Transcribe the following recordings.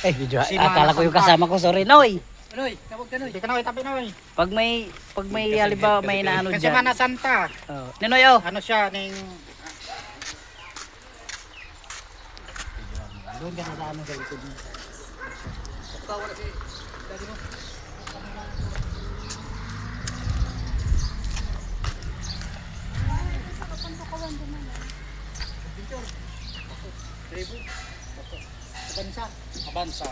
Video. Akala ko yung kasama ko, sorry Noy. Noy, tawag ka Noy. Di ka Noy, tabi Noy. Pag may halimbawa may naano Kasi diyan. Mana Santa. Oh. Ninoy oh. Ano siya ning doon ka sa ano sa likod mo. Tawag si daddy mo. Abansa. Abansa.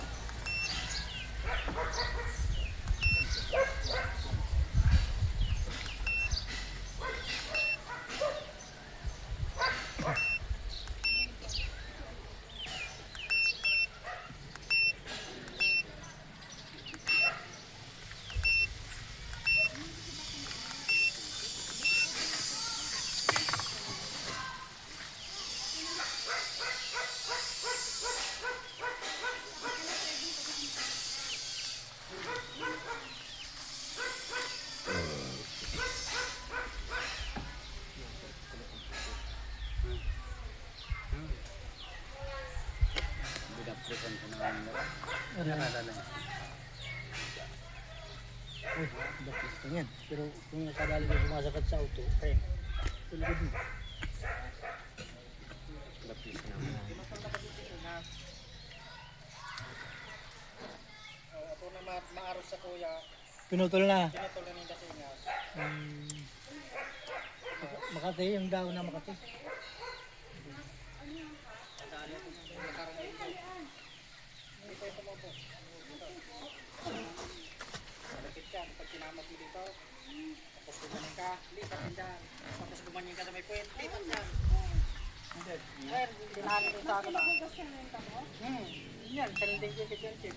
Uy, bakit yan? Pero kung nakadali mo sumasakat sa auto, kaya tulad mo. Lapis naman. Ako na maaros sa kuya. Pinutol na. Pinutol na yung dasingas. Makati, yung daw na Makati. Pag kinamag mo dito, tapos gumanin ka, lipat din dyan. Tapos gumanin ka sa may puwet, lipat dyan. Sir, dinali ko sa akin. Yan, salding yung kitchen.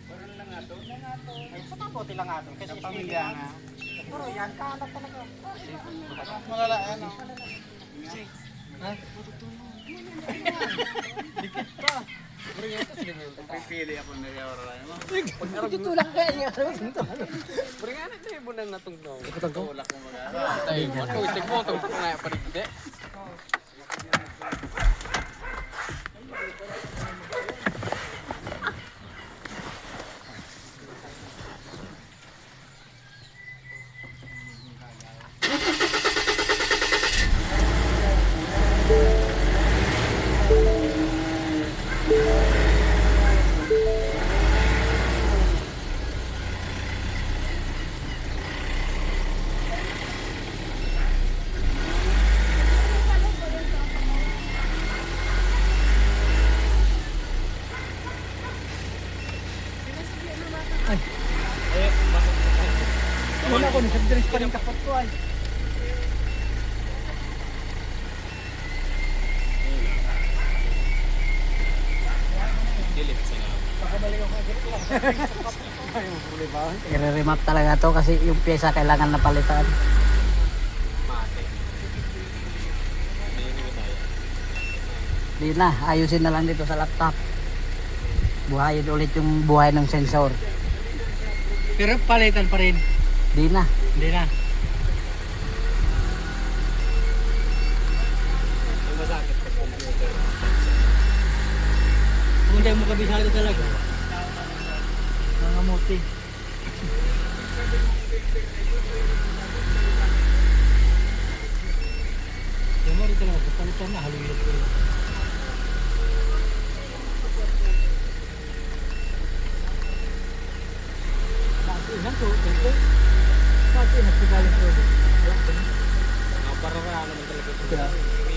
Parang lang nga to? Lang nga to. Ay, sa kapote lang nga to. Kasi pamilya nga. Pero yan, kaanak talaga. Malala, ano? Ha? Dikit pa. Pipili ako na yung oras mo. Tutulak ka niya. Beringan na yung bunang natong no. Tutulak mo mag-aaral. Tayo, matuitig mo. Itong na parigde. Wala ko, nasa-dress pa rin kapot ko ay. Pakabalik ako agad lang. I-remap talaga to kasi yung pyesa kailangan na palitan. Di na, ayusin na lang dito sa laptop. Buhayin ulit yung buhay ng sensor. Pero palitan pa rin. Di na. Hindi na. Masakit sa computer. Kung hindi mo kabisado talaga. Mga muti. Yung mo rin talaga, palitan na, halulog ko. Nako, ito. Pati nagsigaling ko. Parang naman talaga.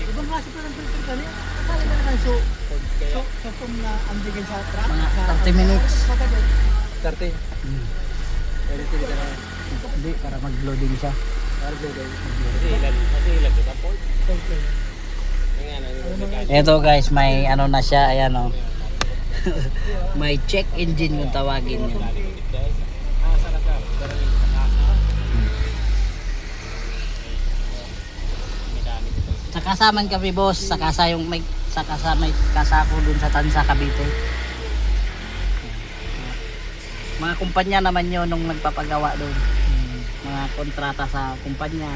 Ibang klase pa ng filter kanina. Akala na naman so kung na andigin sa truck. Mga 30 minutes. 30. Pwede tili ka na. Hindi, para mag-loading siya. Kasi ilan kita po. Ito guys, may ano na siya, ayan o. May check engine yung tawagin niya. Sa kasaman kami boss, sa kasa yung may may kasako dun sa Tansa Cavite. Mga kumpanya naman yun nung nagpapagawa doon. Mga kontrata sa kumpanya.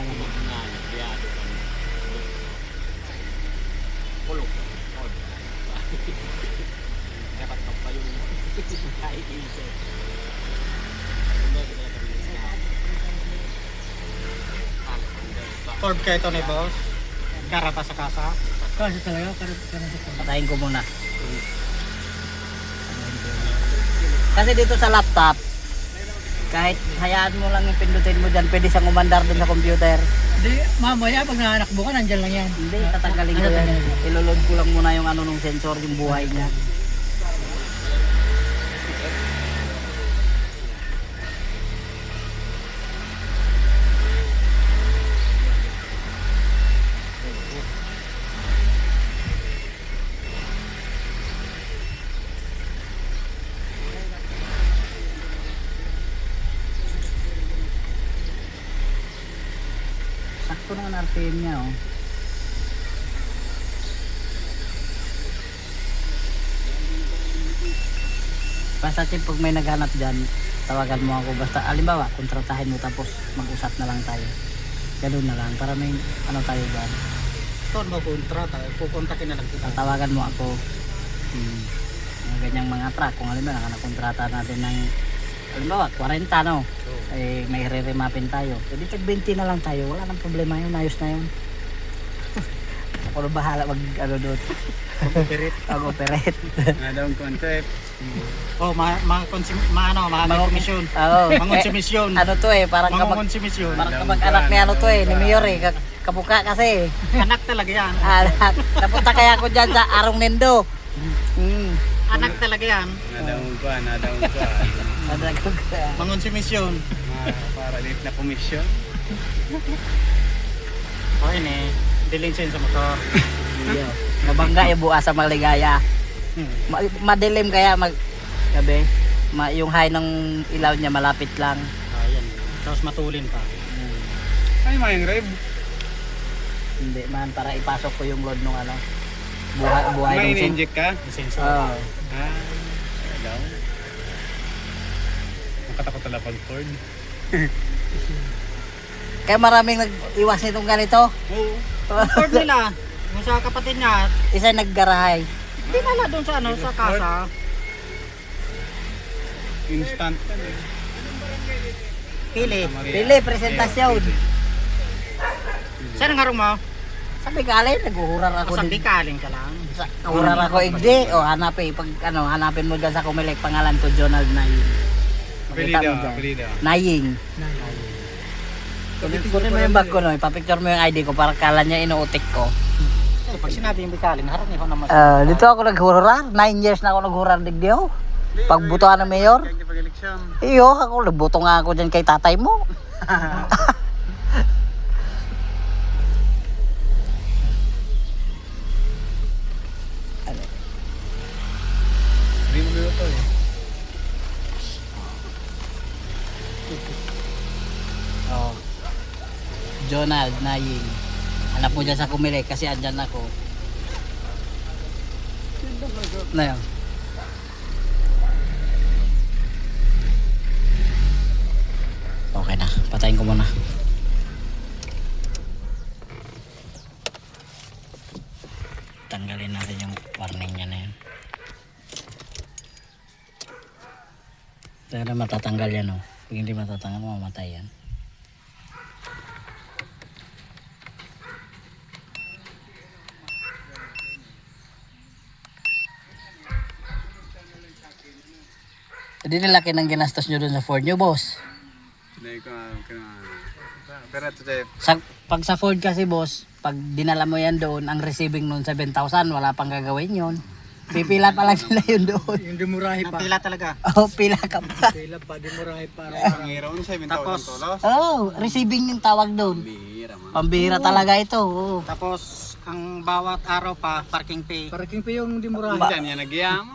Pulok. Dapat pa yung Torb kayo ito ni boss. Karata sa kasa. Kasi talaga, karapatan sa Patayin ko muna. Kasi dito sa laptop, kahit hayaan mo lang yung pindutin mo dyan, pwede siyang umandar dun sa computer. Hindi, mamaya pag nanakbo ka, nandyan lang yan. Hindi, tatanggalin ko yan. Iloload ko lang muna yung ano nung sensor, yung buhay niya. Sakto na ang RPM niya, oh. Basta Chip, pag may naghanap dyan, tawagan mo ako. Basta, alimbawa, kontratahin mo tapos mag-usap na lang tayo. Ganun na lang, para may ano tayo dyan. Ito mo kontrata. Pupuntakin na lang kita. Tawagan mo ako. Mga ganyang mga truck. Kung alimbawa, nakakontrata natin ng, alimbawa, 40, no? Eh, may re-remapin tayo. Pwede tag 20 na lang tayo. Wala nang problema yun. Ayos na yun. Ako na bahala mag, ano doon. Mag-operate. Mag-operate. Anong concept? Oh, mga komisyon. Oo. Mangonsumisyon. Ano to eh, parang kapag, Mangonsumisyon. parang kapag anak ni ano to eh, ni Mayor eh. Kabuka kasi. Anak talaga yan. Anak. Napunta kaya ako dyan sa Arong Nindo. Anak talaga yan. Nadawang ko, nadawang ko. Mangonsumisyon. Para dito na komisyon. O yun eh. Dilinsin sa motor. Nabangga yung bukas sa Maligaya. Madilim kaya gabi. Yung high ng ilaw niya malapit lang. Ayan. Tapos matulin pa. Ay, may rev. Hindi man, para ipasok ko yung load nung ano. Buhay May ng sin. in-inject ka? Sensor. Oo. Hello. Nakatakot talaga pag Ford. Kaya maraming nag-iwas nitong ganito. Oo. Ford nila. Yung sa kapatid niya. Isa naggarahay. Hindi nala doon sa ano, sa kasa. Instant ka na. Pili. Pili, presentasyon. Saan ang harong mo? Sa Bicalin, naghuhurar ako Sa din. Bicalin ka lang. Hurar ako igdi. O hanapin, pag ano, hanapin mo dyan sa Kumilik, pangalan ko Jonald Naying. Makita mo dyan. Apelido. Naying. Kunin mo yung bag ko, no? Ipapicture mo yung ID ko para kala niya inuutik ko. Eh, pag sinabi yung Bicalin, harap niya ako naman. Dito ako naghurar. 9 years na ako naghurar digdiyo. Pagbutuhan ng mayor. Kaya pag-eleksyon. Iyo, ako nagbuto nga ako dyan kay tatay mo. Hindi mo minuto eh. Oh. Jonald Naying. Hanap mo dyan sa Kumilik kasi andyan ako. Na yun. Okay na, patayin ko muna. Tanggalin natin yung warning niya na yan. Sana matatanggal yan, oh. Pag hindi matatanggal, mamamatay yan. Hindi nilaki ng ginastos nyo dun sa Ford nyo, boss. Hindi ko pero ito Jeff. Pag sa Ford kasi, boss, pag dinala mo yan doon, ang receiving nun 7,000, wala pang gagawin yun. Pipila pa lang sila yun doon. Yung demurahe pa. Pila talaga. Oh, pila ka pa. Pila pa, demurahe pa. Ang hiraw ng 7,000 Tapos, tulos. Oh, receiving yung tawag doon. Bihira man. Pambira talaga ito. Oh. Tapos, ang bawat araw pa, parking fee. Parking pa yung demurahe. Diyan yan nagyaman.